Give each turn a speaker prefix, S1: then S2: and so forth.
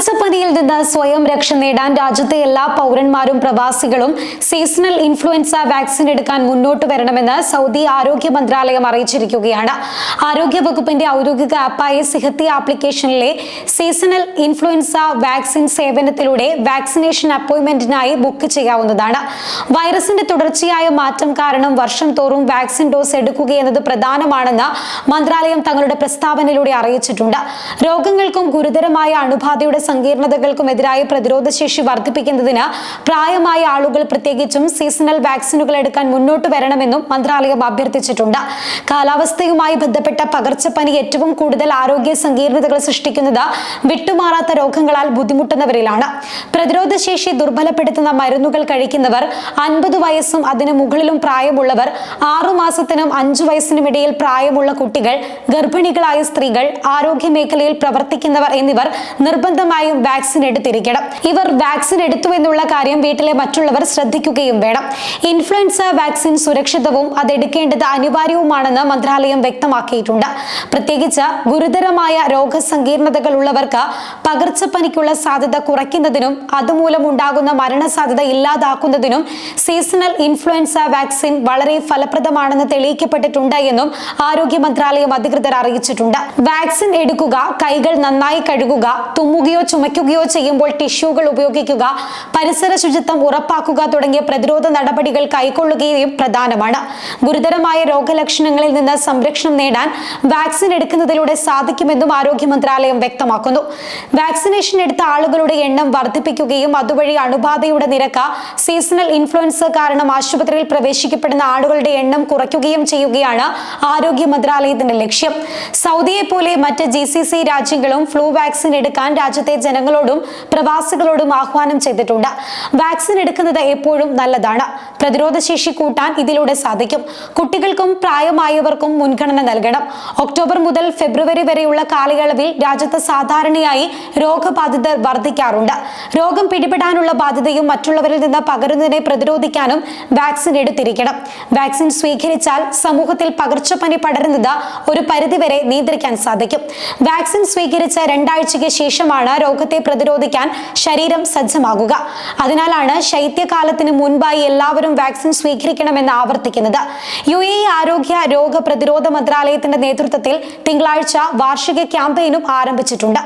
S1: പകർച്ചപ്പനിയിൽ നിന്ന് സ്വയം രക്ഷ നേടാൻ രാജ്യത്തെ എല്ലാ പൗരന്മാരും പ്രവാസികളും സീസണൽ ഇൻഫ്ലുവൻസ വാക്സിൻ എടുക്കാൻ മുന്നോട്ട് വരണമെന്ന് സൗദി ആരോഗ്യ മന്ത്രാലയം അറിയിച്ചിരിക്കുകയാണ്. ആരോഗ്യ വകുപ്പിന്റെ ഔദ്യോഗിക ആപ്പായ സിഹത്തി ആപ്ലിക്കേഷനിലെ സീസണൽ ഇൻഫ്ലുവൻസ വാക്സിൻ സേവനത്തിലൂടെ വാക്സിനേഷൻ അപ്പോയിന്റ്മെന്റിനായി ബുക്ക് ചെയ്യാവുന്നതാണ്. വൈറസിന്റെ തുടർച്ചയായ മാറ്റം കാരണം വർഷം തോറും വാക്സിൻ ഡോസ് എടുക്കുകയെന്നത് പ്രധാനമാണെന്ന് മന്ത്രാലയം തങ്ങളുടെ പ്രസ്താവനയിലൂടെ അറിയിച്ചിട്ടുണ്ട്. രോഗങ്ങൾക്കും ഗുരുതരമായ അണുബാധയുടെ സങ്കീർണതകൾക്കുമെതിരായ പ്രതിരോധശേഷി വർദ്ധിപ്പിക്കുന്നതിന് പ്രായമായ ആളുകൾ പ്രത്യേകിച്ചും സീസണൽ വാക്സിനുകൾ എടുക്കാൻ മുന്നോട്ട് വരണമെന്നും മന്ത്രാലയം അഭ്യർത്ഥിച്ചിട്ടുണ്ട്. കാലാവസ്ഥയുമായി ബന്ധപ്പെട്ട പകർച്ചപ്പനി ഏറ്റവും കൂടുതൽ ആരോഗ്യ സങ്കീർണതകൾ സൃഷ്ടിക്കുന്നത് വിട്ടുമാറാത്ത രോഗങ്ങളാൽ ബുദ്ധിമുട്ടുന്നവരിലാണ്. പ്രതിരോധശേഷി ദുർബലപ്പെടുത്തുന്ന മരുന്നുകൾ കഴിക്കുന്നവർ, 50 വയസ്സും അതിനു മുകളിലും പ്രായമുള്ളവർ, 6 മാസത്തിനും 5 വയസ്സിനും ഇടയിൽ പ്രായമുള്ള കുട്ടികൾ, ഗർഭിണികളായ സ്ത്രീകൾ, ആരോഗ്യ മേഖലയിൽ പ്രവർത്തിക്കുന്നവർ എന്നിവർ നിർബന്ധമായും വാക്സിൻ എടുത്തിരിക്കണം. ഇവർ വാക്സിൻ എടുത്തു എന്നുള്ള കാര്യം വീട്ടിലെ മറ്റുള്ളവർ ശ്രദ്ധിക്കുകയും വേണം. ഇൻഫ്ലുവൻസ വാക്സിൻ സുരക്ഷിതവും അതെടുക്കേണ്ടത് അനിവാര്യവുമാണെന്ന് മന്ത്രാലയം വ്യക്തമാക്കിയിട്ടുണ്ട്. പ്രത്യേകിച്ച് ഗുരുതരമായ രോഗസങ്കീർണതകൾ ഉള്ളവർക്ക് പകർച്ചപ്പനിക്കുള്ള സാധ്യത കുറയ്ക്കുന്നതിനും അതുമൂലം ഉണ്ടാകുന്ന മരണസാധ്യത ഇല്ലാതാക്കുന്നതിനും സീസണൽ ഇൻഫ്ലുവൻസ വാക്സിൻ വളരെ ഫലപ്രദമാണെന്ന് തെളിയിക്കപ്പെട്ടിട്ടുണ്ട് എന്നും ആരോഗ്യ മന്ത്രാലയം അധികൃതർ അറിയിച്ചിട്ടുണ്ട്. വാക്സിൻ എടുക്കുക, കൈകൾ നന്നായി കഴുകുക, തുമ്മുകയോ ചുമയ്ക്കുകയോ ചെയ്യുമ്പോൾ ടിഷ്യൂകൾ ഉപയോഗിക്കുക, പരിസര ശുചിത്വം ഉറപ്പാക്കുക തുടങ്ങിയ പ്രതിരോധ നടപടികൾ കൈക്കൊള്ളുകയും പ്രധാനമാണ്. ഗുരുതരമായ രോഗലക്ഷണങ്ങളിൽ നിന്ന് സംരക്ഷണം നേടാൻ വാക്സിൻ എടുക്കുന്നതിലൂടെ സാധിക്കുമെന്നും ആരോഗ്യ മന്ത്രാലയം വ്യക്തമാക്കുന്നു. വാക്സിനേഷൻ എടുത്ത ആളുകളുടെ എണ്ണം വർദ്ധിപ്പിക്കുകയും അതുവഴി അണുബാധയുടെ നിരക്ക്, സീസണൽ ഇൻഫ്ലുവൻസ കാരണം ആശുപത്രിയിൽ പ്രവേശിക്കപ്പെടുന്ന ആളുകളുടെ എണ്ണം കുറയ്ക്കുകയും ചെയ്യുകയാണ് ആരോഗ്യ മന്ത്രാലയത്തിന്റെ ലക്ഷ്യം. സൗദിയെ പോലെ മറ്റ് GCC രാജ്യങ്ങളും ഫ്ലൂ വാക്സിൻ എടുക്കാൻ രാജ്യത്തെ ജനങ്ങളോടും പ്രവാസികളോടും ആഹ്വാനം ചെയ്തിട്ടുണ്ട്. വാക്സിൻ എടുക്കുന്നത് എപ്പോഴും നല്ലതാണ്. പ്രതിരോധശേഷി കൂട്ടാൻ ഇതിലൂടെ സാധിക്കും. കുട്ടികൾക്കും പ്രായമായവർക്കും മുൻഗണന നൽകണം. ഒക്ടോബർ മുതൽ ഫെബ്രുവരി വരെയുള്ള കാലയളവിൽ രാജ്യത്ത് സാധാരണയായി രോഗബാധിതർ വർദ്ധിക്കാറുണ്ട്. രോഗം പിടിപെടാനുള്ള ബാധ്യതയും മറ്റുള്ളവരിൽ നിന്ന് പകരുന്നതിനെ പ്രതിരോധിക്കാനും വാക്സിൻ എടുത്തിരിക്കണം. വാക്സിൻ സ്വീകരിച്ചാൽ സമൂഹത്തിൽ പകർച്ചപ്പനി പടരുന്നത് ഒരു പരിധിവരെ നിയന്ത്രിക്കാൻ സാധിക്കും. വാക്സിൻ സ്വീകരിച്ച 2 ആഴ്ചയ്ക്ക് ശേഷമാണ് രോഗത്തെ പ്രതിരോധിക്കാൻ ശരീരം സജ്ജമാകുക. അതിനാലാണ് ശൈത്യകാലത്തിന് മുൻപായി എല്ലാവരും വാക്സിൻ സ്വീകരിക്കണമെന്ന് ആവർത്തിക്കുന്നത്. UAE ആരോഗ്യ രോഗ പ്രതിരോധ മന്ത്രാലയത്തിന്റെ നേതൃത്വത്തിൽ തിങ്കളാഴ്ച വാർഷിക ക്യാമ്പയിനും ആരംഭിച്ചിട്ടുണ്ട്.